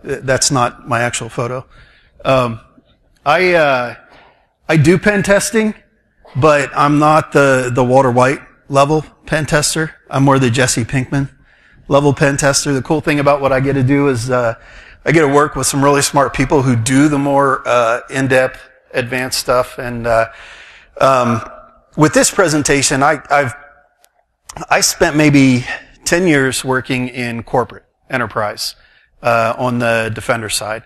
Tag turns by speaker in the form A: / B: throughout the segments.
A: That's not my actual photo. I do pen testing, but I'm not the Walter White level pen tester. I'm more the Jesse Pinkman level pen tester. The cool thing about what I get to do is I get to work with some really smart people who do the more in-depth, advanced stuff. And with this presentation, I spent maybe 10 years working in corporate enterprise on the Defender side.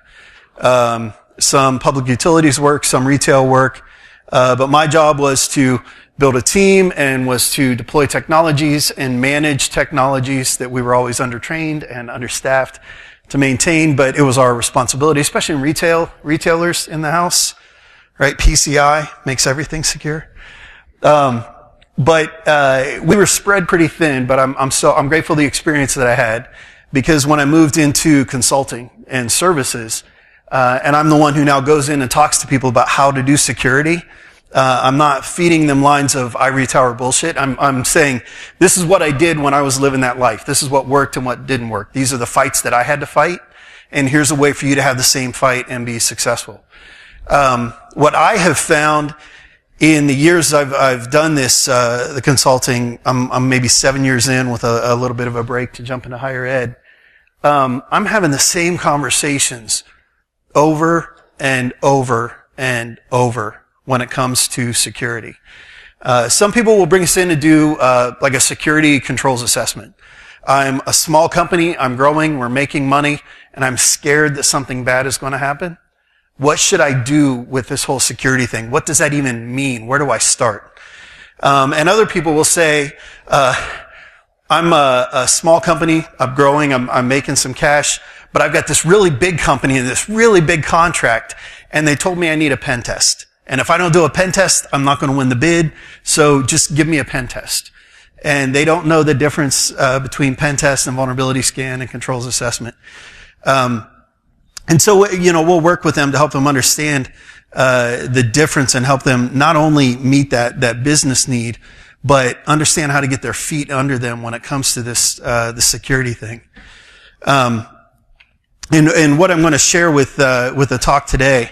A: Some public utilities work, some retail work, but my job was to build a team and was to deploy technologies and manage technologies that we were always undertrained and understaffed to maintain, but it was our responsibility, especially in retailers in the house, right? PCI makes everything secure. But we were spread pretty thin, but I'm grateful for the experience that I had, because when I moved into consulting and services, and I'm the one who now goes in and talks to people about how to do security, I'm not feeding them lines of ivory tower bullshit. I'm saying, this is what I did when I was living that life. This is what worked and what didn't work. These are the fights that I had to fight, and here's a way for you to have the same fight and be successful. What I have found in the years I've done this, the consulting, I'm maybe 7 years in with a little bit of a break to jump into higher ed. I'm having the same conversations over and over and over when it comes to security. Some people will bring us in to do like a security controls assessment. I'm a small company, I'm growing, we're making money, and I'm scared that something bad is going to happen. What should I do with this whole security thing? What does that even mean? Where do I start? And other people will say, I'm a small company, I'm growing, I'm making some cash, but I've got this really big company and this really big contract, and they told me I need a pen test. And if I don't do a pen test, I'm not going to win the bid, so just give me a pen test. And they don't know the difference between pen test and vulnerability scan and controls assessment. And so, we'll work with them to help them understand the difference and help them not only meet that business need, but understand how to get their feet under them when it comes to this the security thing. And what I'm going to share with the talk today,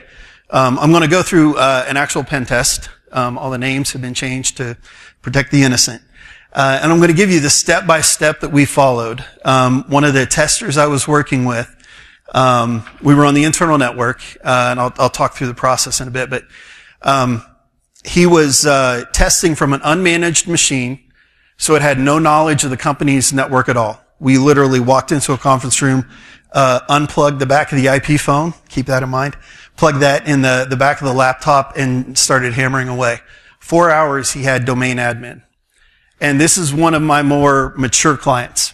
A: I'm going to go through an actual pen test. All the names have been changed to protect the innocent. And I'm going to give you the step-by-step that we followed. One of the testers I was working with, we were on the internal network, and I'll talk through the process in a bit, but he was testing from an unmanaged machine, so it had no knowledge of the company's network at all. We literally walked into a conference room, unplugged the back of the IP phone, keep that in mind, plugged that in the back of the laptop, and started hammering away. 4 hours he had domain admin. And this is one of my more mature clients.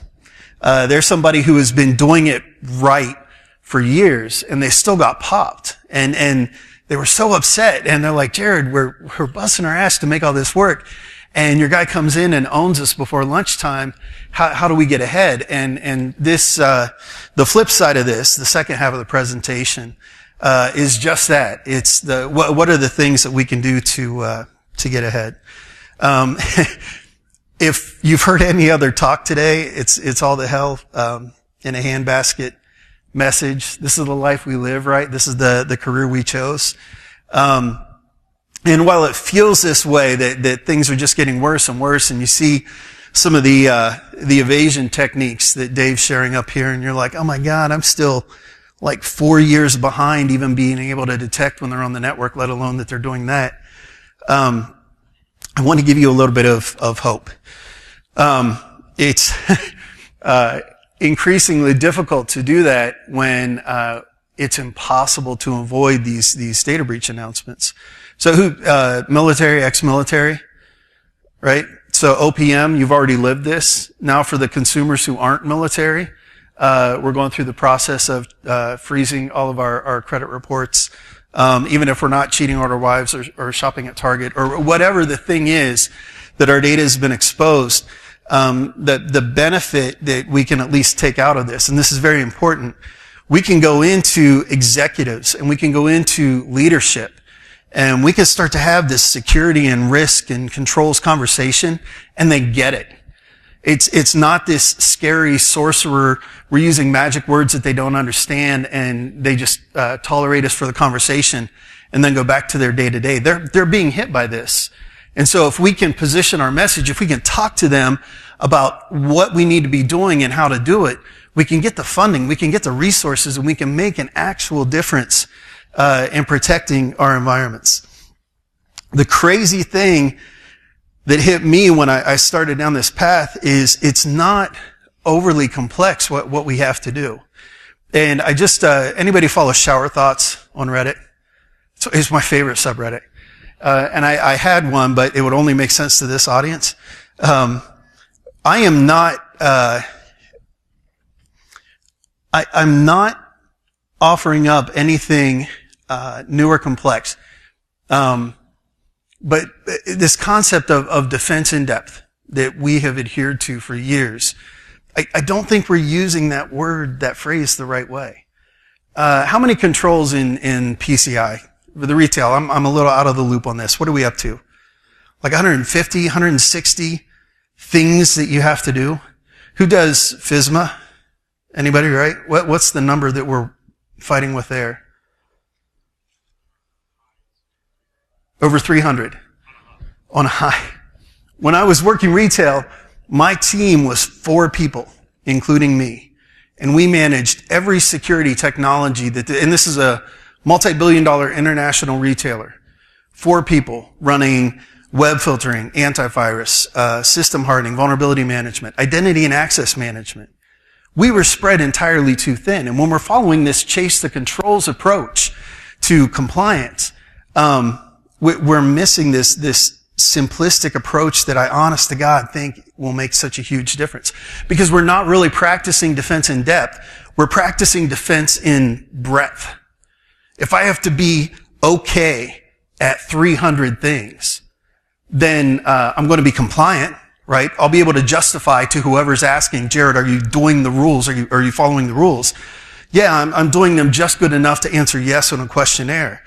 A: There's somebody who has been doing it right for years, and they still got popped. And they were so upset, and they're like, Jerod, we're busting our ass to make all this work, and your guy comes in and owns us before lunchtime. How do we get ahead? And this, the flip side of this, the second half of the presentation, is just that. It's what are the things that we can do to get ahead? If you've heard any other talk today, it's all the hell in a handbasket message. This is the life we live, right? This is the career we chose. And while it feels this way, that things are just getting worse and worse, and you see some of the evasion techniques that Dave's sharing up here, and you're like, oh my God, I'm still like 4 years behind even being able to detect when they're on the network, let alone that they're doing that. I want to give you a little bit of hope. It's increasingly difficult to do that when it's impossible to avoid these data breach announcements. So military, ex-military, right? So OPM, you've already lived this. Now for the consumers who aren't military, we're going through the process of freezing all of our credit reports. Even if we're not cheating order wives or shopping at Target or whatever the thing is that our data has been exposed, the benefit that we can at least take out of this, and this is very important, we can go into executives and we can go into leadership and we can start to have this security and risk and controls conversation, and they get it. It's not this scary sorcerer. We're using magic words that they don't understand, and they just tolerate us for the conversation and then go back to their day to day. They're being hit by this. And so if we can position our message, if we can talk to them about what we need to be doing and how to do it, we can get the funding, we can get the resources, and we can make an actual difference in protecting our environments. The crazy thing that hit me when I started down this path is it's not overly complex what we have to do. And I just, anybody follow Shower Thoughts on Reddit? It's my favorite subreddit. And I had one, but it would only make sense to this audience. I am not, I'm not offering up anything, new or complex. But this concept of defense in depth that we have adhered to for years, I don't think we're using that word, that phrase the right way. How many controls in PCI? The retail, I'm a little out of the loop on this. What are we up to? Like 150, 160 things that you have to do? Who does FSMA? Anybody, right? What's the number that we're fighting with there? Over 300 on a high. When I was working retail, my team was 4 people, including me. And we managed every security technology and this is a multi-billion-dollar international retailer. 4 people running web filtering, antivirus, system hardening, vulnerability management, identity and access management. We were spread entirely too thin. And when we're following this chase the controls approach to compliance, we're missing this simplistic approach that I, honest to God, think will make such a huge difference. Because we're not really practicing defense in depth. We're practicing defense in breadth. If I have to be okay at 300 things, then I'm going to be compliant, right? I'll be able to justify to whoever's asking, Jerod, are you doing the rules? Are you following the rules? Yeah, I'm doing them just good enough to answer yes on a questionnaire.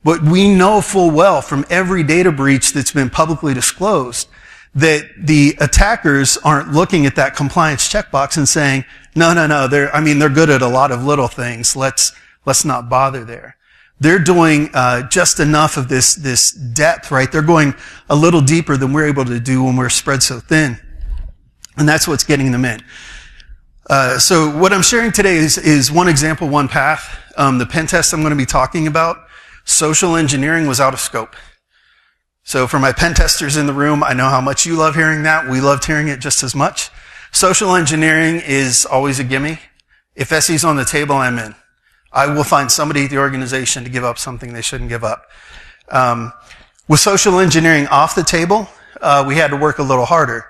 A: But we know full well from every data breach that's been publicly disclosed that the attackers aren't looking at that compliance checkbox and saying, no, they're good at a lot of little things. Let's not bother there. They're doing just enough of this depth, right? They're going a little deeper than we're able to do when we're spread so thin. And that's what's getting them in. So what I'm sharing today is one example, one path. The pen test I'm going to be talking about, social engineering was out of scope. So for my pen testers in the room, I know how much you love hearing that. We loved hearing it just as much. Social engineering is always a gimme. If SE's on the table, I'm in. I will find somebody at the organization to give up something they shouldn't give up. With social engineering off the table, we had to work a little harder.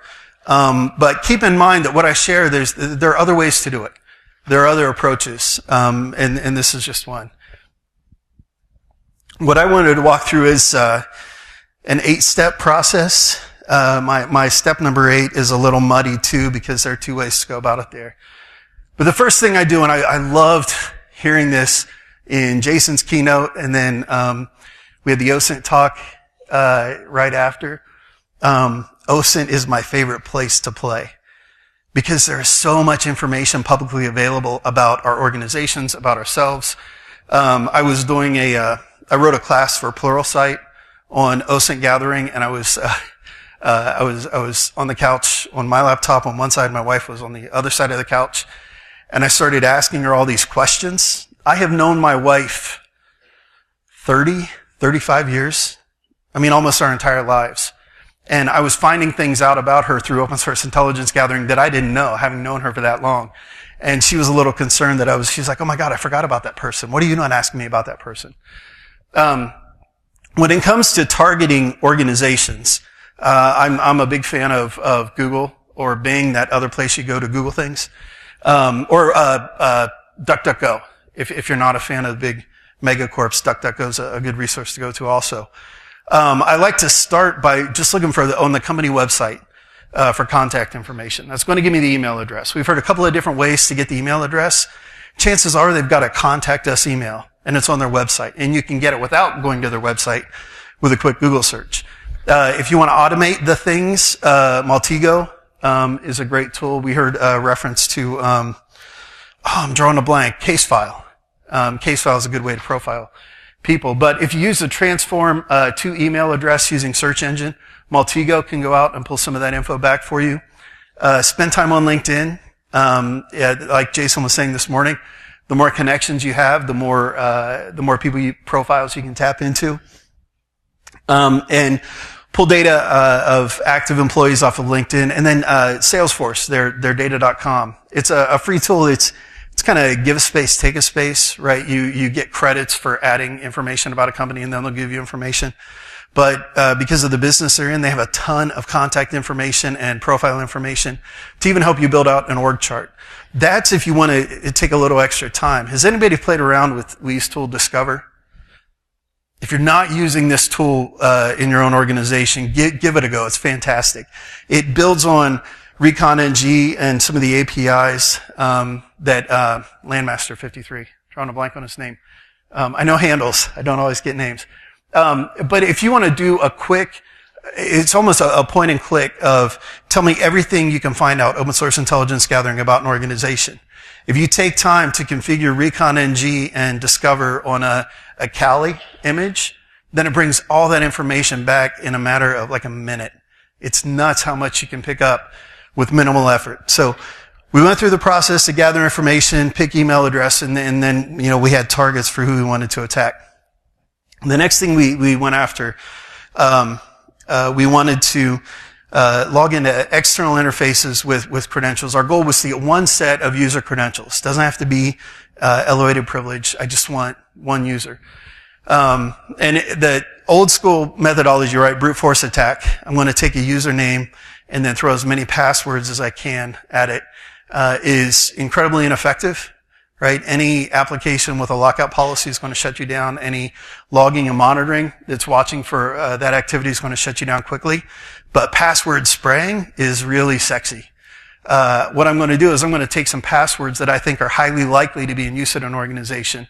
A: But keep in mind that what I share, there are other ways to do it. There are other approaches, and this is just one. What I wanted to walk through is an 8-step process. My step number 8 is a little muddy too, because there are 2 ways to go about it there. But the first thing I do, and I loved hearing this in Jason's keynote, and then we had the OSINT talk right after. OSINT is my favorite place to play because there is so much information publicly available about our organizations, about ourselves. I was doing I wrote a class for Pluralsight on OSINT gathering, and I was on the couch on my laptop on one side, my wife was on the other side of the couch, and I started asking her all these questions. I have known my wife 35 years. I mean, almost our entire lives. And I was finding things out about her through open source intelligence gathering that I didn't know, having known her for that long. And she was a little concerned that she's like, oh my God, I forgot about that person. What are you not asking me about that person? When it comes to targeting organizations, I'm a big fan of Google or Bing, that other place you go to Google things, or DuckDuckGo. If you're not a fan of the big megacorps, DuckDuckGo is a good resource to go to also. I like to start by just looking on the company website for contact information. That's going to give me the email address. We've heard a couple of different ways to get the email address. Chances are they've got a contact us email, and it's on their website. And you can get it without going to their website with a quick Google search. If you want to automate the things, Maltego is a great tool. We heard a reference to, I'm drawing a blank, case file. Case file is a good way to profile people. But if you use the transform to email address using search engine, Maltego can go out and pull some of that info back for you. Spend time on LinkedIn. Like Jason was saying this morning, the more connections you have, the more people profiles you can tap into. And pull data of active employees off of LinkedIn, and then Salesforce, their data.com. It's a free tool. It's kind of give a space, take a space, right? You get credits for adding information about a company, and then they'll give you information. But because of the business they're in, they have a ton of contact information and profile information to even help you build out an org chart. That's if you want to take a little extra time. Has anybody played around with Lee's tool Discover? If you're not using this tool in your own organization, give it a go. It's fantastic. It builds on GrrCON NG and some of the APIs that Landmaster 53, drawing a blank on his name. I know handles. I don't always get names. But if you want to do a quick, it's almost a point and click of tell me everything you can find out open source intelligence gathering about an organization. If you take time to configure GrrCON NG and Discover on a Kali image, then it brings all that information back in a matter of like a minute. It's nuts how much you can pick up with minimal effort. So we went through the process to gather information, pick email address, and then we had targets for who we wanted to attack. The next thing we went after, we wanted to log into external interfaces with credentials. Our goal was to get one set of user credentials. Doesn't have to be elevated privilege. I just want one user. And the old school methodology, right, brute force attack. I'm going to take a username and then throw as many passwords as I can at it, is incredibly ineffective, right? Any application with a lockout policy is going to shut you down. Any logging and monitoring that's watching for that activity is going to shut you down quickly. But password spraying is really sexy. What I'm going to do is I'm going to take some passwords that I think are highly likely to be in use at an organization,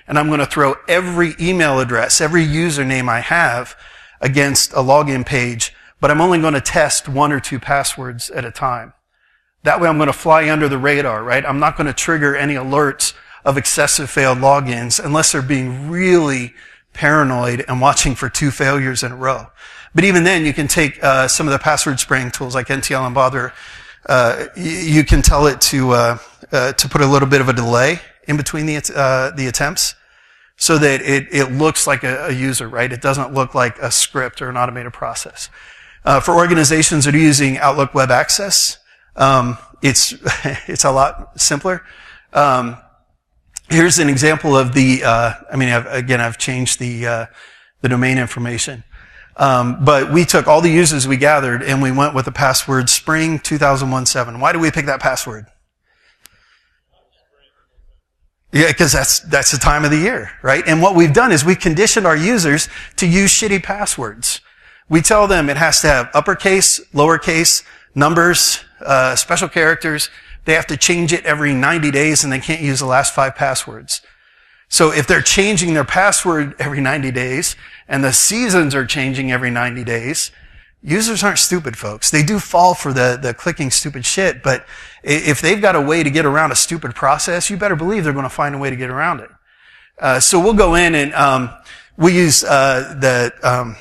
A: and I'm going to throw every email address, every username I have against a login page, but I'm only going to test 1 or 2 passwords at a time. That way I'm going to fly under the radar, right? I'm not going to trigger any alerts of excessive failed logins unless they're being really paranoid and watching for 2 failures in a row. But even then, you can take some of the password spraying tools like NTL and Bother. You can tell it to put a little bit of a delay in between the attempts, so that it looks like a user, right? It doesn't look like a script or an automated process. For organizations that are using Outlook Web Access, it's a lot simpler. Here's an example of the. I've changed the domain information. But we took all the users we gathered and we went with the password Spring 2017. Why did we pick that password? Yeah, because that's the time of the year, right? And what we've done is we've conditioned our users to use shitty passwords. We tell them it has to have uppercase, lowercase, numbers, special characters. They have to change it every 90 days and they can't use the last 5 passwords. So if they're changing their password every 90 days and the seasons are changing every 90 days, users aren't stupid, folks. They do fall for the clicking stupid shit, but if they've got a way to get around a stupid process, you better believe they're going to find a way to get around it. So we'll go in and we use the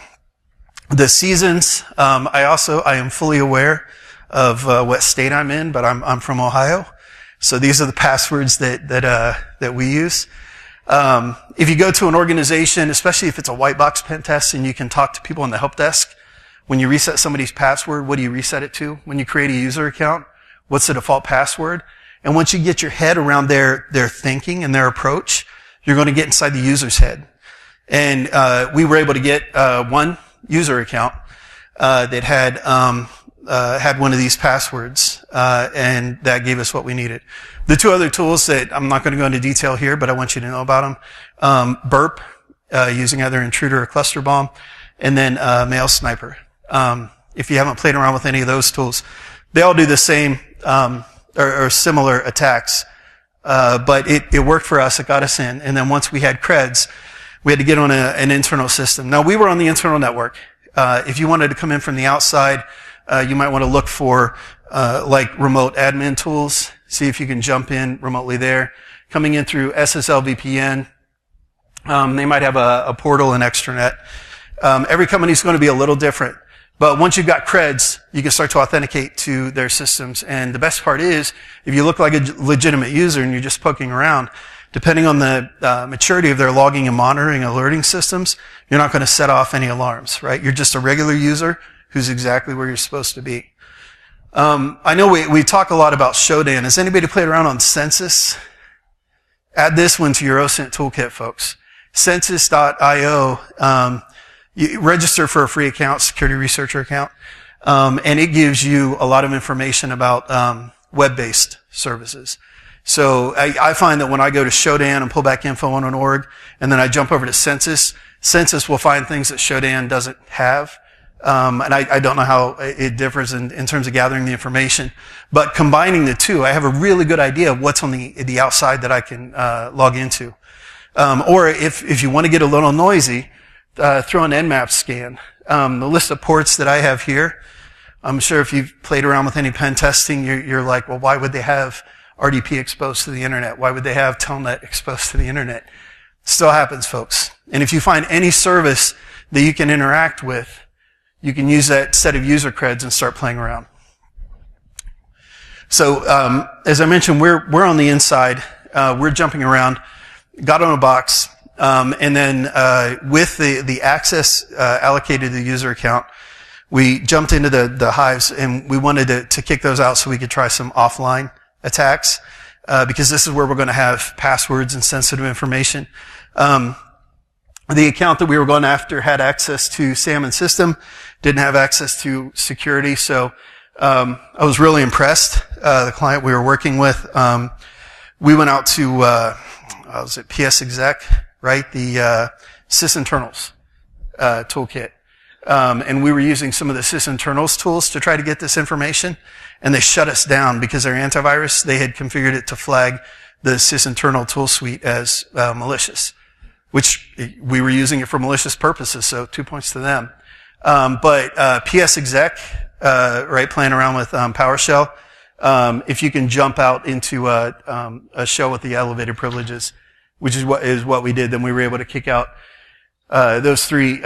A: seasons. I am fully aware of what state I'm in, but I'm from Ohio, so these are the passwords that we use. If you go to an organization, especially if it's a white box pen test and you can talk to people on the help desk, when you reset somebody's password, what do you reset it to? When you create a user account, what's the default password? And once you get your head around their thinking and their approach, you're going to get inside the user's head. And we were able to get one user account that had one of these passwords, and that gave us what we needed. The 2 other tools that I'm not going to go into detail here, but I want you to know about them. Burp, using either Intruder or Cluster Bomb, and then Mail Sniper. If you haven't played around with any of those tools, they all do the same or similar attacks, but it worked for us. It got us in, and then once we had creds, we had to get on an internal system. Now, we were on the internal network. If you wanted to come in from the outside, You might want to look for like remote admin tools. See if you can jump in remotely there. Coming in through SSL VPN, they might have a portal and extranet. Every company is going to be a little different. But once you've got creds, you can start to authenticate to their systems. And the best part is, if you look like a legitimate user and you're just poking around, depending on the maturity of their logging and monitoring alerting systems, you're not going to set off any alarms, right? You're just a regular user who's exactly where you're supposed to be. I know we talk a lot about Shodan. Has anybody played around on Census? Add this one to your OSINT toolkit, folks. Census.io, you register for a free account, security researcher account, and it gives you a lot of information about web-based services. So I find that when I go to Shodan and pull back info on an org, and then I jump over to Census, Census will find things that Shodan doesn't have. And I don't know how it differs in terms of gathering the information. But combining the two, I have a really good idea of what's on the outside that I can log into. Or if you want to get a little noisy, throw an Nmap scan. The list of ports that I have here, I'm sure if you've played around with any pen testing, you're like, well, why would they have RDP exposed to the internet? Why would they have Telnet exposed to the internet? Still happens, folks. And if you find any service that you can interact with, you can use that set of user creds and start playing around. So, as I mentioned, we're on the inside. We're jumping around. Got on a box. And then, with the access, allocated to the user account, we jumped into the hives and we wanted to kick those out so we could try some offline attacks, because this is where we're going to have passwords and sensitive information. The account that we were going after had access to SAM and system, didn't have access to security, so I was really impressed. The client we were working with, we went out to, was it PS Exec, right? The sysinternals toolkit. And we were using some of the sysinternals tools to try to get this information, and they shut us down because their antivirus, they had configured it to flag the sysinternal tool suite as malicious, which we were using it for malicious purposes, so 2 points to them. But PS Exec, right, playing around with PowerShell, if you can jump out into a shell with the elevated privileges, which is what we did, then we were able to kick out those three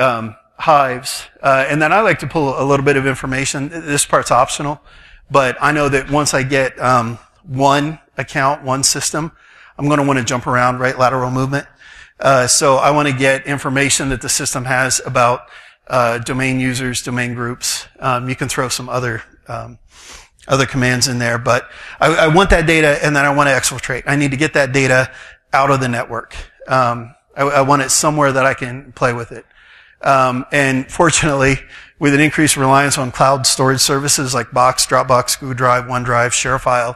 A: hives. And then I like to pull a little bit of information. This part's optional, but I know that once I get one account, one system, I'm going to want to jump around, right, lateral movement. So I want to get information that the system has about domain users, domain groups. You can throw some other commands in there, but I want that data, and then I want to exfiltrate. I need to get that data out of the network. I want it somewhere that I can play with it. And fortunately, with an increased reliance on cloud storage services like Box, Dropbox, Google Drive, OneDrive, ShareFile,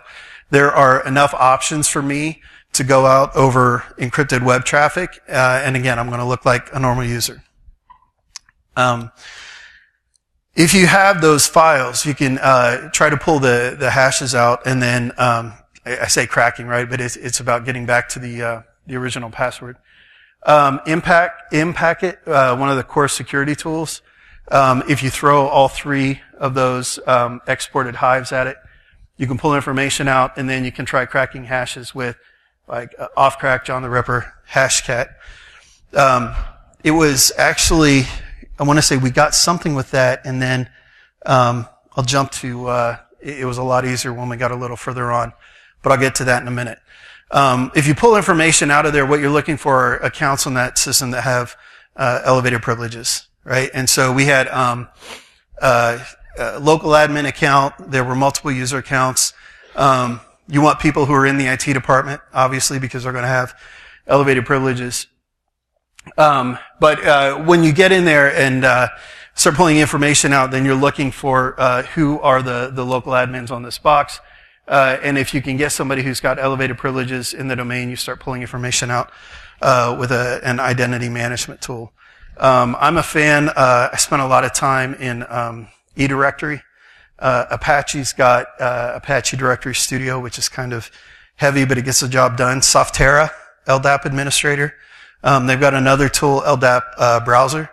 A: there are enough options for me to go out over encrypted web traffic. And again, I'm going to look like a normal user. If you have those files, you can try to pull the hashes out, and then I say cracking, right? But it's about getting back to the original password. Impacket, one of the core security tools. If you throw all three of those exported hives at it, you can pull information out, and then you can try cracking hashes with like Offcrack, John the Ripper, Hashcat. It was actually, I want to say we got something with that, and then I'll jump to, it was a lot easier when we got a little further on, but I'll get to that in a minute. If you pull information out of there, what you're looking for are accounts on that system that have elevated privileges, right? And so we had local admin account. There were multiple user accounts. You want people who are in the IT department, obviously, because they're going to have elevated privileges. But when you get in there and start pulling information out, then you're looking for who are the local admins on this box. And if you can get somebody who's got elevated privileges in the domain, you start pulling information out with an identity management tool. I'm a fan. I spent a lot of time in eDirectory. Apache's got Apache Directory Studio, which is kind of heavy, but it gets the job done. Softera, LDAP administrator. They've got another tool, LDAP browser.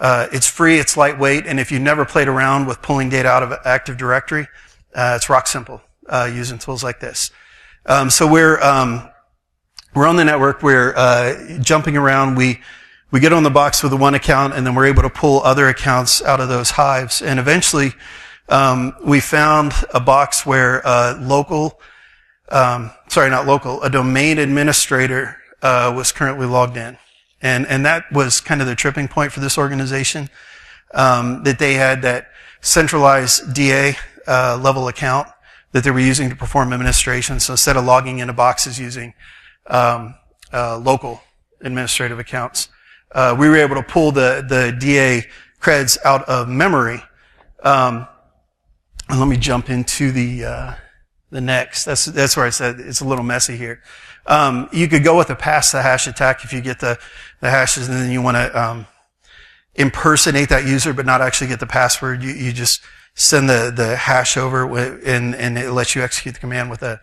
A: It's free, it's lightweight, and if you've never played around with pulling data out of Active Directory, it's rock simple using tools like this. So we're on the network, we're jumping around, we get on the box with the one account, and then we're able to pull other accounts out of those hives. And eventually, we found a box where a domain administrator was currently logged in. And that was kind of the tripping point for this organization, that they had that centralized DA level account that they were using to perform administration. So instead of logging into boxes using local administrative accounts, we were able to pull the DA creds out of memory. And let me jump into the next. That's where I said it's a little messy here. You could go with a pass the hash attack if you get the hashes and then you want to impersonate that user but not actually get the password. You just send the hash over and it lets you execute the command with the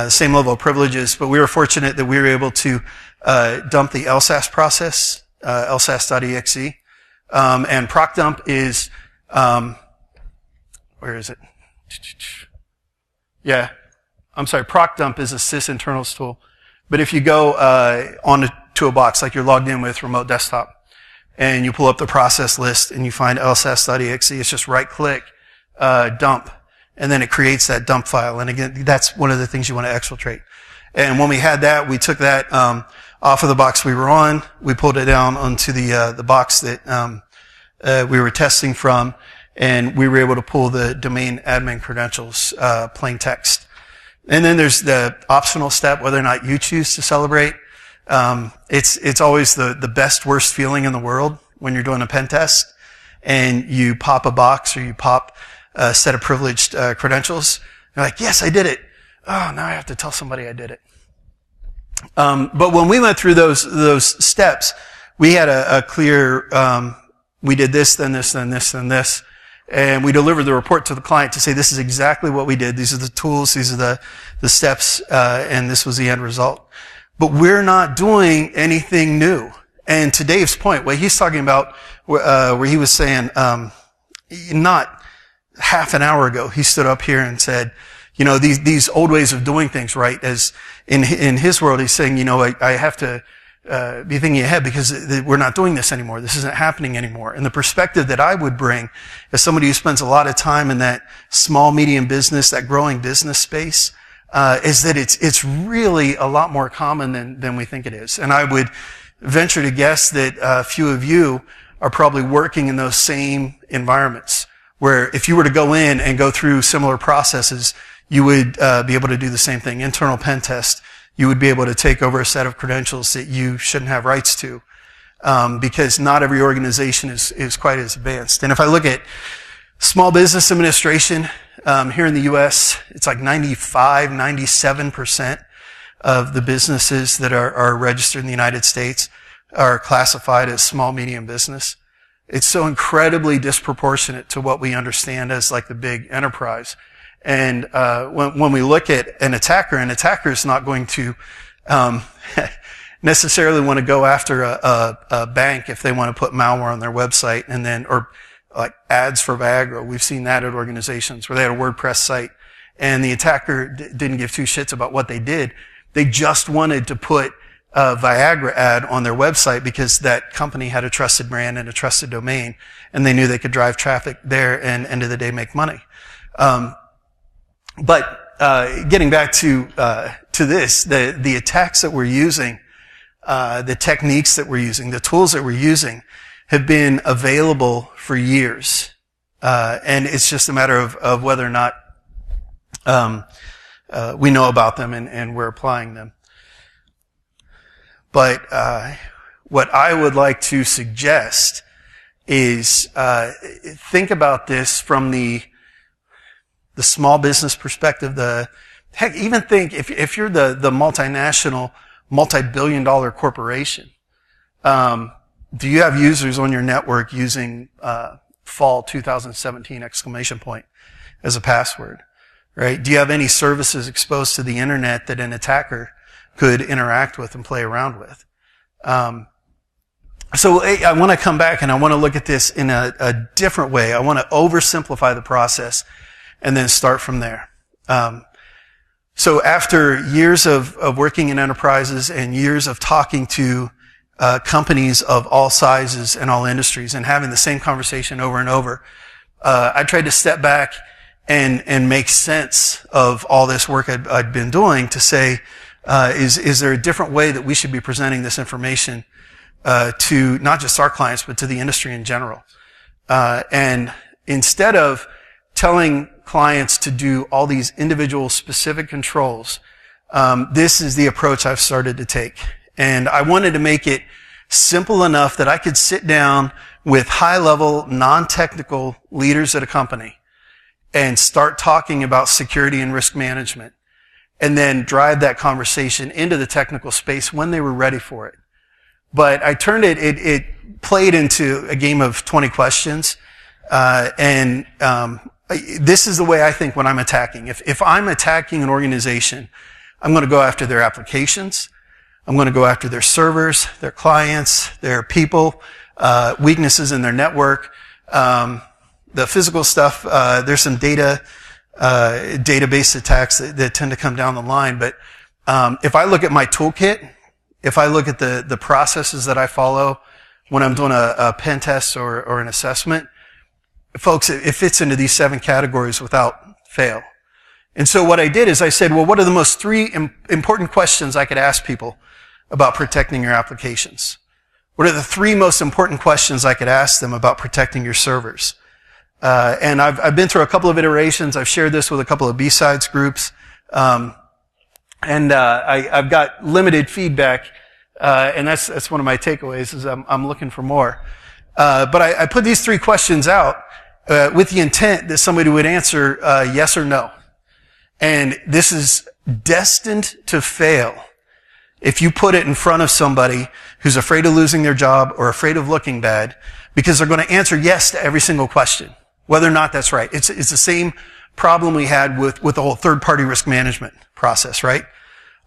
A: same level of privileges. But we were fortunate that we were able to dump the LSAS process, lsas.exe. And proc dump is, where is it? Yeah. I'm sorry, proc dump is a sysinternals tool. But if you go to a box like you're logged in with remote desktop, and you pull up the process list and you find lsas.exe, it's just right-click, dump, and then it creates that dump file. And again, that's one of the things you want to exfiltrate. And when we had that, we took that off of the box we were on, we pulled it down onto the box that we were testing from, and we were able to pull the domain admin credentials, plain text. And then there's the optional step, whether or not you choose to celebrate. It's always the best, worst feeling in the world when you're doing a pen test and you pop a box or you pop a set of privileged credentials. You're like, yes, I did it. Oh, now I have to tell somebody I did it. But when we went through those steps, we had a clear, we did this, then this, then this, then this. And we delivered the report to the client to say, this is exactly what we did. These are the tools. These are the steps. And this was the end result. But we're not doing anything new. And to Dave's point, what he's talking about, where he was saying, not half an hour ago, he stood up here and said, you know, these old ways of doing things, right? As in his world, he's saying, you know, I have to be thinking ahead because we're not doing this anymore. This isn't happening anymore. And the perspective that I would bring as somebody who spends a lot of time in that small, medium business, that growing business space, is that it's really a lot more common than we think it is. And I would venture to guess that a few of you are probably working in those same environments where if you were to go in and go through similar processes, you would be able to do the same thing. Internal pen test. You would be able to take over a set of credentials that you shouldn't have rights to, because not every organization is quite as advanced. And if I look at small business administration, here in the U.S., it's like 97% of the businesses that are registered in the United States are classified as small, medium business. It's so incredibly disproportionate to what we understand as like the big enterprise. And when we look at an attacker is not going to necessarily want to go after a bank if they want to put malware on their website and then, or like ads for Viagra. We've seen that at organizations where they had a WordPress site and the attacker didn't give two shits about what they did. They just wanted to put a Viagra ad on their website because that company had a trusted brand and a trusted domain and they knew they could drive traffic there and end of the day make money. But getting back to this, the attacks that we're using, the techniques that we're using, the tools that we're using have been available for years. And it's just a matter of whether or not we know about them and we're applying them. But what I would like to suggest is think about this from the small business perspective. Heck, even think if you're the multinational, multi-billion-dollar corporation, do you have users on your network using fall 2017 exclamation point as a password, right? Do you have any services exposed to the internet that an attacker could interact with and play around with? So I want to come back and I want to look at this in a different way. I want to oversimplify the process and then start from there. So after years of working in enterprises and years of talking to companies of all sizes and all industries and having the same conversation over and over, I tried to step back and make sense of all this work I'd been doing to say, is there a different way that we should be presenting this information to not just our clients, but to the industry in general? And instead of telling clients to do all these individual specific controls, this is the approach I've started to take. And I wanted to make it simple enough that I could sit down with high-level, non-technical leaders at a company and start talking about security and risk management, and then drive that conversation into the technical space when they were ready for it. But I turned it played into a game of 20 questions, this is the way I think when I'm attacking. If I'm attacking an organization, I'm going to go after their applications, I'm going to go after their servers, their clients, their people, weaknesses in their network, the physical stuff. There's some database attacks that tend to come down the line. But if I look at my toolkit, if I look at the processes that I follow when I'm doing a pen test or an assessment, folks, it fits into these 7 categories without fail. And so what I did is I said, well, what are the most 3 important questions I could ask people about protecting your applications? What are the 3 most important questions I could ask them about protecting your servers? And I've been through a couple of iterations. I've shared this with a couple of B-Sides groups. I've got limited feedback, and that's one of my takeaways is I'm looking for more. But I put these 3 questions out with the intent that somebody would answer yes or no. And this is destined to fail if you put it in front of somebody who's afraid of losing their job or afraid of looking bad, because they're going to answer yes to every single question, whether or not that's right. It's the same problem we had with the whole third-party risk management process, right?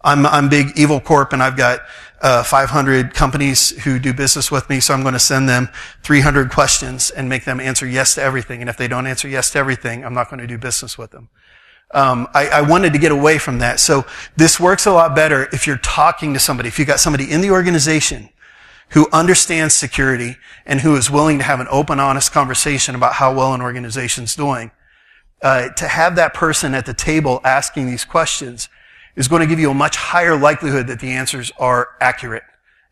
A: I'm big Evil Corp, and I've got 500 companies who do business with me, so I'm going to send them 300 questions and make them answer yes to everything. And if they don't answer yes to everything, I'm not going to do business with them. I wanted to get away from that. So this works a lot better if you're talking to somebody, if you've got somebody in the organization who understands security and who is willing to have an open, honest conversation about how well an organization's doing. To have that person at the table asking these questions is going to give you a much higher likelihood that the answers are accurate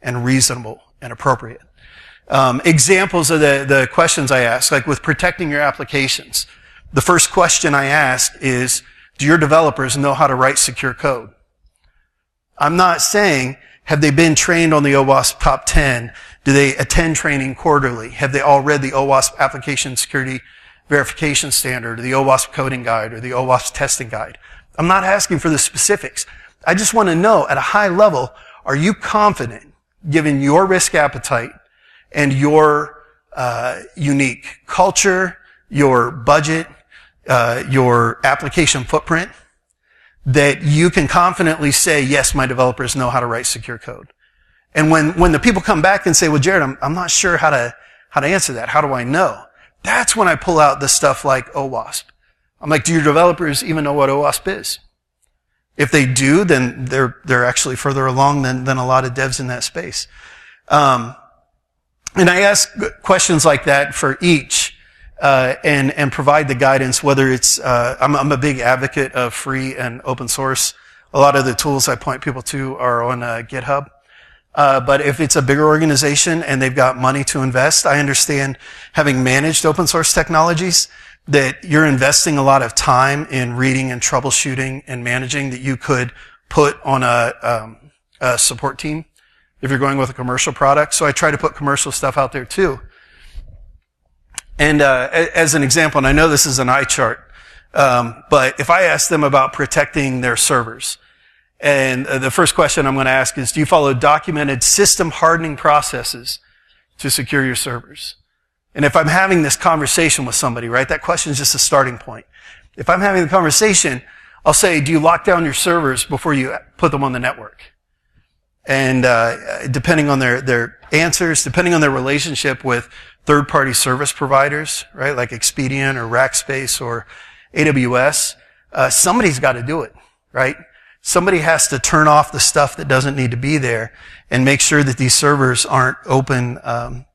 A: and reasonable and appropriate. Examples of the questions I ask, like with protecting your applications. The first question I ask is, do your developers know how to write secure code? I'm not saying, have they been trained on the OWASP top 10? Do they attend training quarterly? Have they all read the OWASP application security verification standard, or the OWASP coding guide, or the OWASP testing guide? I'm not asking for the specifics. I just want to know at a high level, are you confident, given your risk appetite and your unique culture, your budget, your application footprint, that you can confidently say, yes, my developers know how to write secure code? And when the people come back and say, well, Jerod, I'm not sure how to answer that. How do I know? That's when I pull out the stuff like OWASP. I'm like, do your developers even know what OWASP is? If they do, then they're actually further along than a lot of devs in that space. And I ask questions like that for each, and provide the guidance, whether it's, I'm a big advocate of free and open source. A lot of the tools I point people to are on GitHub. But if it's a bigger organization and they've got money to invest, I understand, having managed open source technologies, that you're investing a lot of time in reading and troubleshooting and managing that you could put on a support team if you're going with a commercial product. So I try to put commercial stuff out there too. And as an example, and I know this is an eye chart, but if I ask them about protecting their servers, and the first question I'm going to ask is, do you follow documented system hardening processes to secure your servers? And if I'm having this conversation with somebody, right, that question is just a starting point. If I'm having the conversation, I'll say, do you lock down your servers before you put them on the network? And depending on their answers, depending on their relationship with third-party service providers, right, like Expedient or Rackspace or AWS, somebody's got to do it, right? Somebody has to turn off the stuff that doesn't need to be there and make sure that these servers aren't open to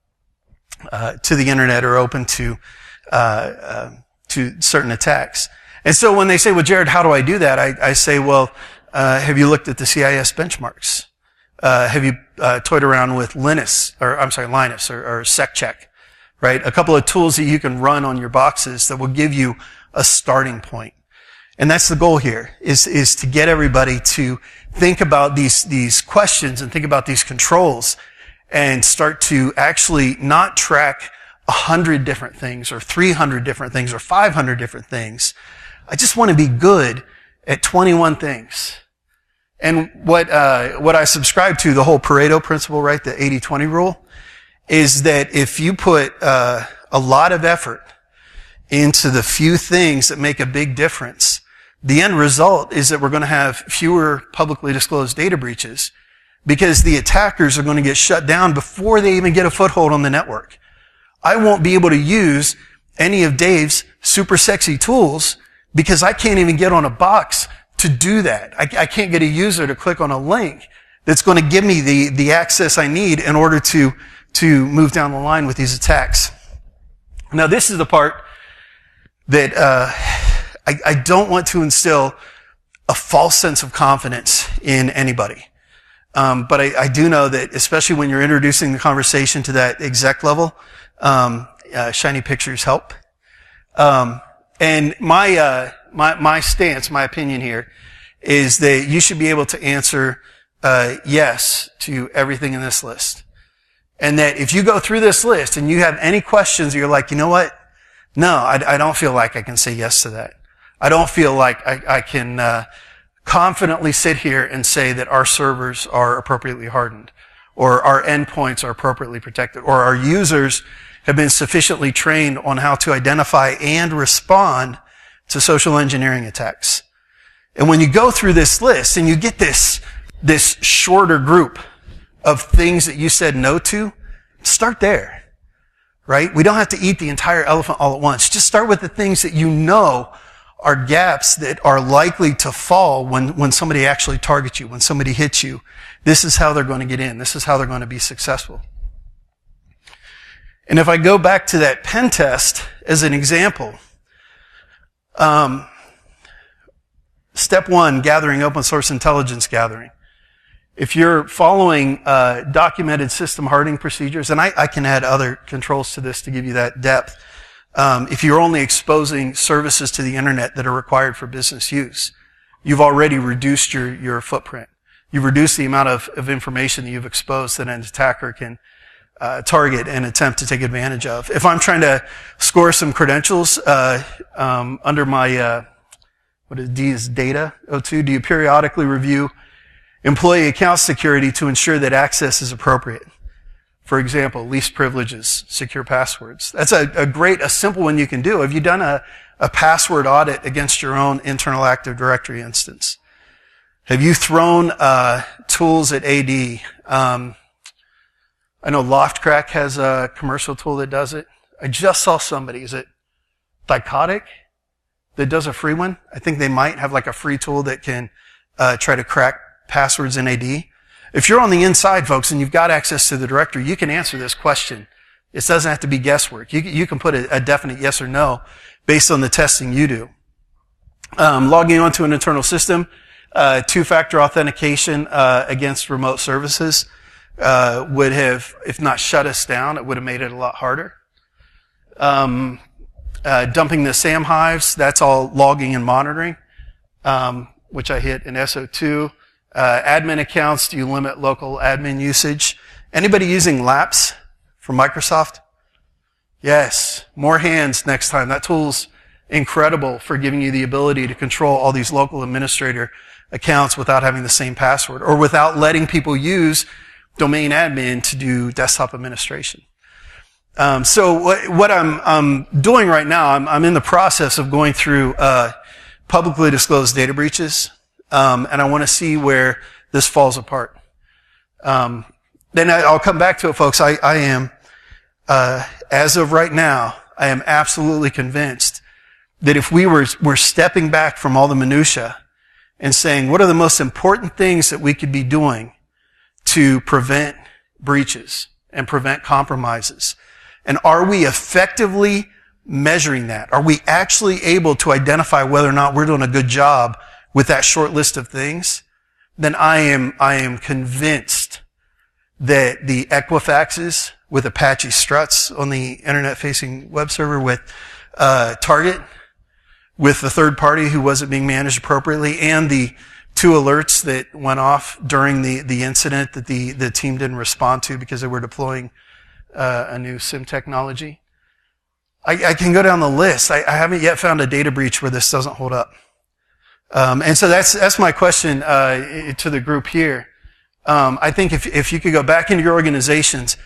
A: the internet or open to certain attacks. And so when they say, well, Jerod, how do I do that? I say, well, have you looked at the CIS benchmarks? Have you toyed around with Linus or SecCheck, right? A couple of tools that you can run on your boxes that will give you a starting point. And that's the goal here, is to get everybody to think about these questions and think about these controls and start to actually not track 100 different things or 300 different things or 500 different things. I just want to be good at 21 things. And what I subscribe to, the whole Pareto principle, right, the 80-20 rule, is that if you put a lot of effort into the few things that make a big difference, the end result is that we're going to have fewer publicly disclosed data breaches because the attackers are going to get shut down before they even get a foothold on the network. I won't be able to use any of Dave's super sexy tools because I can't even get on a box to do that. I can't get a user to click on a link that's going to give me the access I need in order to move down the line with these attacks. Now, this is the part that I don't want to instill a false sense of confidence in anybody. But I do know that, especially when you're introducing the conversation to that exec level, shiny pictures help. And my stance, my opinion here, is that you should be able to answer yes to everything in this list. And that if you go through this list and you have any questions, you're like, you know what? No, I don't feel like I can say yes to that. I don't feel like I can confidently sit here and say that our servers are appropriately hardened, or our endpoints are appropriately protected, or our users have been sufficiently trained on how to identify and respond to social engineering attacks. And when you go through this list and you get this shorter group of things that you said no to, start there, right? We don't have to eat the entire elephant all at once. Just start with the things that you know are gaps that are likely to fall when somebody actually targets you, when somebody hits you. This is how they're going to get in. This is how they're going to be successful. And if I go back to that pen test as an example, step one, gathering open source intelligence gathering. If you're following documented system hardening procedures, and I can add other controls to this to give you that depth. If you're only exposing services to the internet that are required for business use, you've already reduced your footprint. You've reduced the amount of information that you've exposed that an attacker can target and attempt to take advantage of. If I'm trying to score some credentials under my D is data, O2, do you periodically review employee account security to ensure that access is appropriate? For example, least privileges, secure passwords. That's a simple one you can do. Have you done a password audit against your own internal Active Directory instance? Have you thrown tools at AD? I know LoftCrack has a commercial tool that does it. I just saw somebody, is it Dichotic, that does a free one? I think they might have like a free tool that can try to crack passwords in AD. If you're on the inside, folks, and you've got access to the directory, you can answer this question. It doesn't have to be guesswork. You can put a definite yes or no based on the testing you do. Logging onto an internal system, two-factor authentication against remote services would have, if not shut us down, it would have made it a lot harder. Dumping the SAM hives, that's all logging and monitoring, which I hit in SO2. Admin accounts, do you limit local admin usage? Anybody using Laps from Microsoft? Yes. More hands next time. That tool's incredible for giving you the ability to control all these local administrator accounts without having the same password, or without letting people use domain admin to do desktop administration. So what I'm doing right now, I'm in the process of going through publicly disclosed data breaches. And I want to see where this falls apart. Then I'll come back to it, folks. I am, as of right now, I am absolutely convinced that if we're stepping back from all the minutia and saying, what are the most important things that we could be doing to prevent breaches and prevent compromises? And are we effectively measuring that? Are we actually able to identify whether or not we're doing a good job with that short list of things? Then I am convinced that the Equifaxes with Apache struts on the internet-facing web server, with Target, with the third party who wasn't being managed appropriately, and the 2 alerts that went off during the incident that the team didn't respond to because they were deploying a new SIM technology. I can go down the list. I haven't yet found a data breach where this doesn't hold up. And so that's my question to the group here. I think if you could go back into your organizations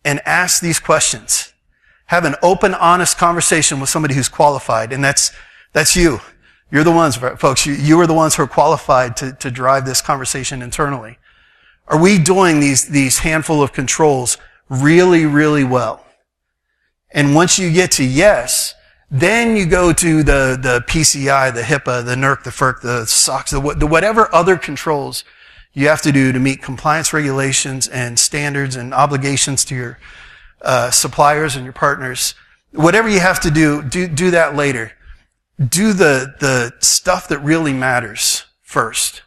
A: and ask these questions, have an open, honest conversation with somebody who's qualified, and that's you. You're the ones, folks. You are the ones who are qualified to drive this conversation internally. Are we doing these handful of controls really, really well? And once you get to yes, then you go to the PCI, the HIPAA, the NERC, the FERC, the SOX, the whatever other controls you have to do to meet compliance regulations and standards and obligations to your suppliers and your partners. Whatever you have to do that later. Do the stuff that really matters first,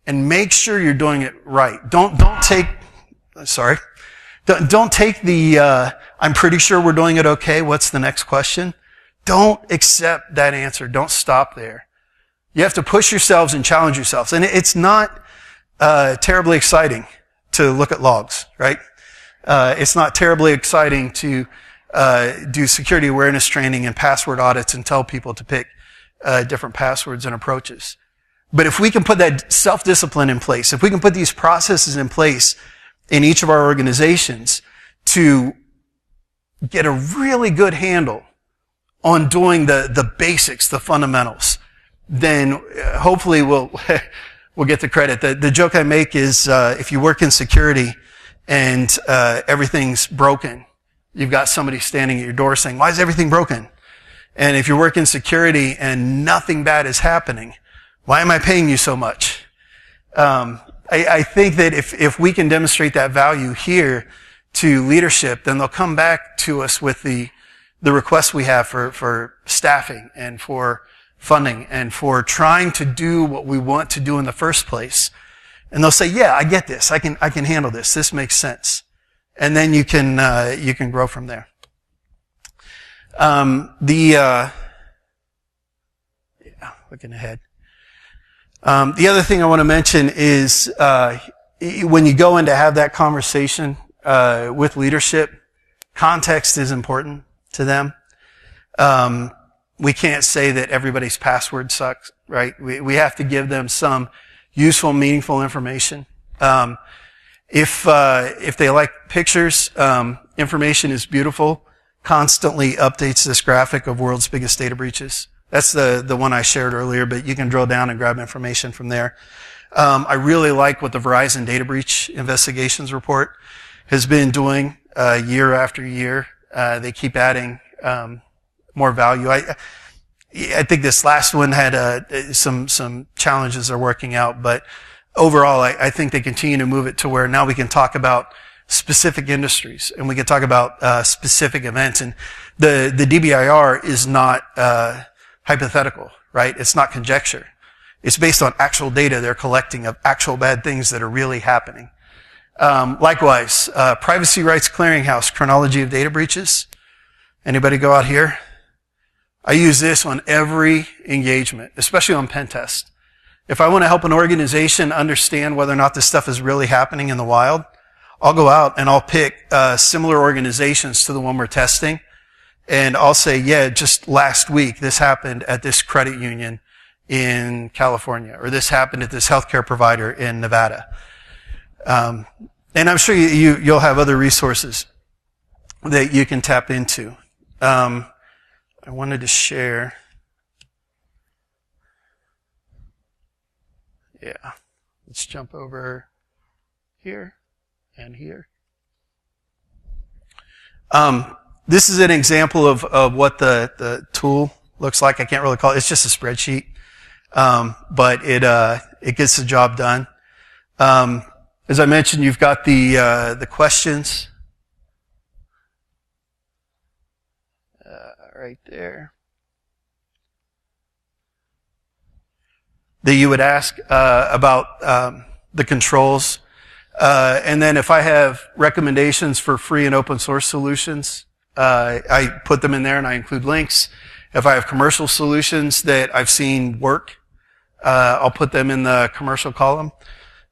A: and make sure you're doing it right. Don't take the I'm pretty sure we're doing it okay. What's the next question? Don't accept that answer. Don't stop there. You have to push yourselves and challenge yourselves. And it's not terribly exciting to look at logs, right? It's not terribly exciting to do security awareness training and password audits and tell people to pick different passwords and approaches. But if we can put that self-discipline in place, if we can put these processes in place in each of our organizations to get a really good handle on doing the basics, the fundamentals, then hopefully we'll get the credit. The joke I make is if you work in security and everything's broken, you've got somebody standing at your door saying, why is everything broken? And if you work in security and nothing bad is happening, why am I paying you so much? I think that if we can demonstrate that value here to leadership, then they'll come back to us with the requests we have for staffing and for funding and for trying to do what we want to do in the first place. And they'll say, yeah, I get this. I can handle this. This makes sense. And then you can grow from there. Looking ahead. The other thing I want to mention is, when you go in to have that conversation, with leadership, context is important to them. We can't say that everybody's password sucks, right? We have to give them some useful, meaningful information. If they like pictures, information is beautiful. Constantly updates this graphic of world's biggest data breaches. That's the one I shared earlier, but you can drill down and grab information from there. I really like what the Verizon Data Breach Investigations Report has been doing year after year. They keep adding more value. I think this last one had some challenges they're working out, but overall, I think they continue to move it to where now we can talk about specific industries and we can talk about specific events. And the DBIR is not hypothetical, right? It's not conjecture. It's based on actual data they're collecting of actual bad things that are really happening. Likewise, Privacy Rights Clearinghouse, chronology of data breaches. Anybody go out here? I use this on every engagement, especially on pen test. If I want to help an organization understand whether or not this stuff is really happening in the wild, I'll go out and I'll pick similar organizations to the one we're testing. And I'll say, yeah, just last week, this happened at this credit union in California, or this happened at this healthcare provider in Nevada. And I'm sure you'll have other resources that you can tap into. I wanted to share. Yeah. Let's jump over here. and here. This is an example of what the tool looks like. I can't really call it. It's just a spreadsheet. But it gets the job done. As I mentioned, you've got the questions. Right there. That you would ask, about, the controls. And then if I have recommendations for free and open source solutions, I put them in there and I include links. If I have commercial solutions that I've seen work, I'll put them in the commercial column.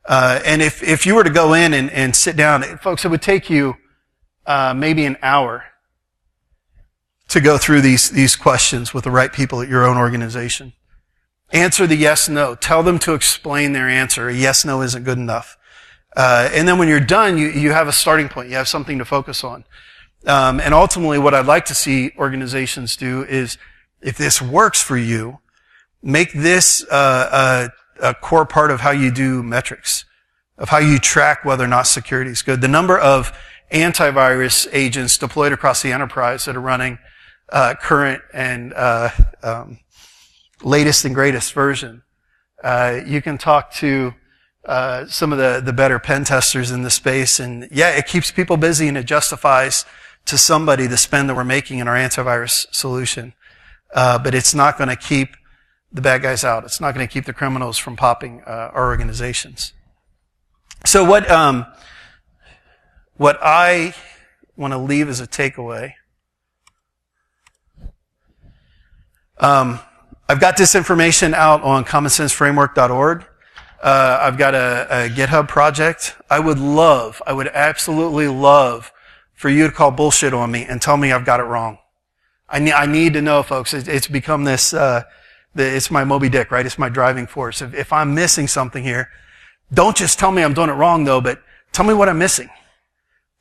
A: And if you were to go in and sit down, folks, it would take you, maybe an hour to go through these questions with the right people at your own organization. Answer the yes, no. Tell them to explain their answer. A yes, no isn't good enough. And then when you're done, you have a starting point. You have something to focus on. And ultimately what I'd like to see organizations do is, if this works for you, make this a core part of how you do metrics, of how you track whether or not security is good. The number of antivirus agents deployed across the enterprise that are running current and latest and greatest version. You can talk to some of the better pen testers in the space, and yeah, it keeps people busy and it justifies to somebody the spend that we're making in our antivirus solution. But it's not going to keep the bad guys out. It's not going to keep the criminals from popping our organizations. So what I want to leave as a takeaway, I've got this information out on commonsenseframework.org. I've got a GitHub project. I would absolutely love for you to call bullshit on me and tell me I've got it wrong. I need to know, folks. It's become this, it's my Moby Dick, right? It's my driving force. If I'm missing something here, don't just tell me I'm doing it wrong though, but tell me what I'm missing.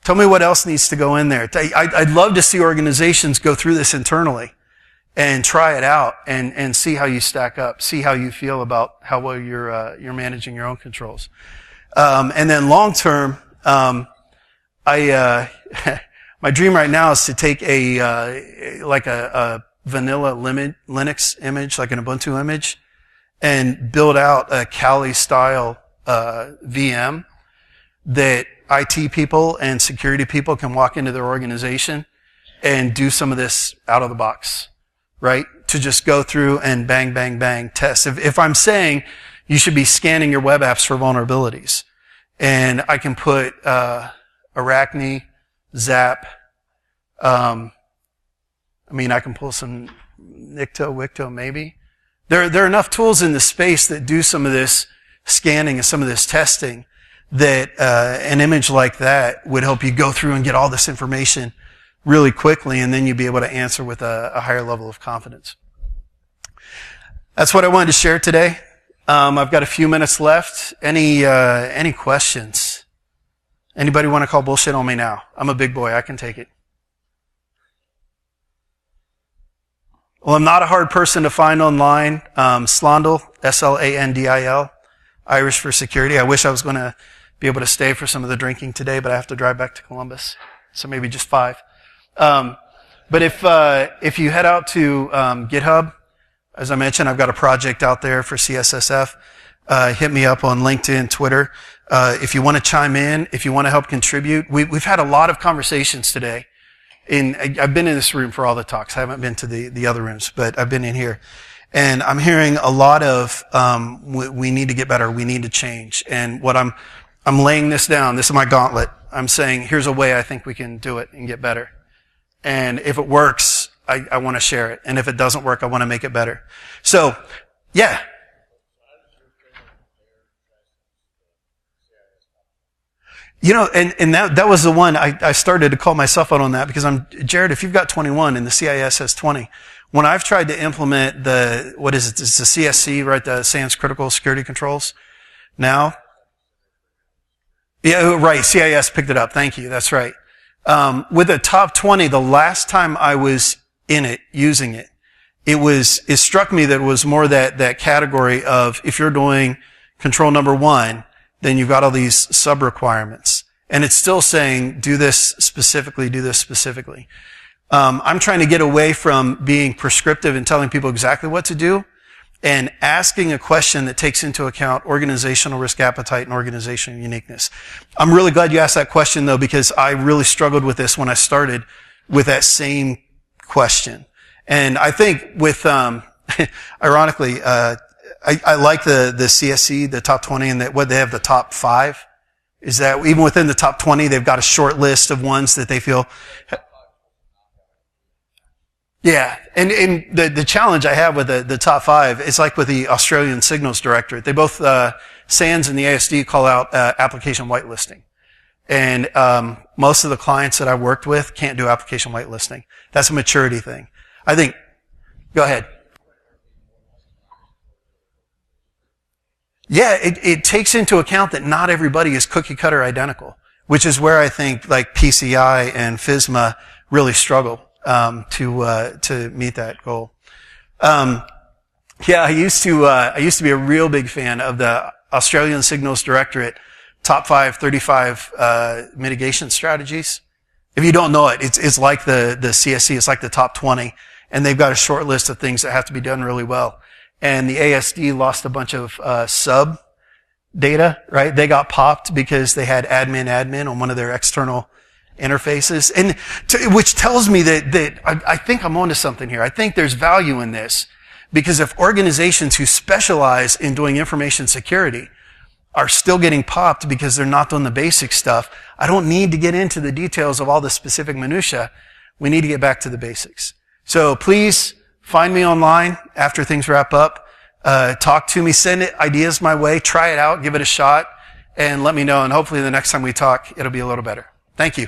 A: Tell me what else needs to go in there. I'd love to see organizations go through this internally and try it out and see how you stack up, see how you feel about how well you're managing your own controls. And then long term, my dream right now is to take a vanilla Linux image, like an Ubuntu image, and build out a Kali style VM that IT people and security people can walk into their organization and do some of this out of the box, right? To just go through and bang, bang, bang, test. If I'm saying you should be scanning your web apps for vulnerabilities, and I can put Arachne, Zap, I can pull some Nikto, Wikto, maybe. There are enough tools in the space that do some of this scanning and some of this testing that an image like that would help you go through and get all this information really quickly, and then you'd be able to answer with a higher level of confidence. That's what I wanted to share today. I've got a few minutes left. Any questions? Anybody want to call bullshit on me now? I'm a big boy. I can take it. Well, I'm not a hard person to find online. Slandil, Slandil, Irish for security. I wish I was going to be able to stay for some of the drinking today, but I have to drive back to Columbus. So maybe just 5. But if you head out to GitHub, as I mentioned, I've got a project out there for CSSF. Hit me up on LinkedIn, Twitter. If you want to chime in, if you want to help contribute, we've had a lot of conversations today. I've been in this room for all the talks. I haven't been to the other rooms, but I've been in here. And I'm hearing a lot of, we need to get better, we need to change. And what I'm laying this down, this is my gauntlet. I'm saying, here's a way I think we can do it and get better. And if it works, I want to share it. And if it doesn't work, I want to make it better. So, yeah. You know, and that was the one I started to call myself out on that, because Jerod, if you've got 21 and the CIS has 20, when I've tried to implement it's the CSC, right? The SANS critical security controls now. Yeah, right. CIS picked it up. Thank you. That's right. With the top 20, the last time I was in it, using it, it struck me that it was more that category of, if you're doing control number 1, then you've got all these sub-requirements. And it's still saying, do this specifically, do this specifically. I'm trying to get away from being prescriptive and telling people exactly what to do and asking a question that takes into account organizational risk appetite and organizational uniqueness. I'm really glad you asked that question, though, because I really struggled with this when I started with that same question. And I think with, ironically, I like the CSC, the top 20, and what they have the top 5. Is that even within the top 20, they've got a short list of ones that they feel. Yeah, and the challenge I have with the top 5 is like with the Australian Signals Directorate. They both, SANS and the ASD call out application whitelisting. And most of the clients that I worked with can't do application whitelisting. That's a maturity thing. I think, go ahead. Yeah, it takes into account that not everybody is cookie cutter identical, which is where I think like PCI and FSMA really struggle to meet that goal. Yeah, I used to be a real big fan of the Australian Signals Directorate top 35 mitigation strategies. If you don't know it, it's like the CSC, it's like the top 20, and they've got a short list of things that have to be done really well. And the ASD lost a bunch of sub data, right? They got popped because they had admin on one of their external interfaces, and which tells me that I think I'm onto something here. I think there's value in this, because if organizations who specialize in doing information security are still getting popped because they're not doing the basic stuff, I don't need to get into the details of all the specific minutia. We need to get back to the basics. So please find me online after things wrap up. Talk to me, send ideas my way, try it out, give it a shot, and let me know. And hopefully the next time we talk, it'll be a little better. Thank you.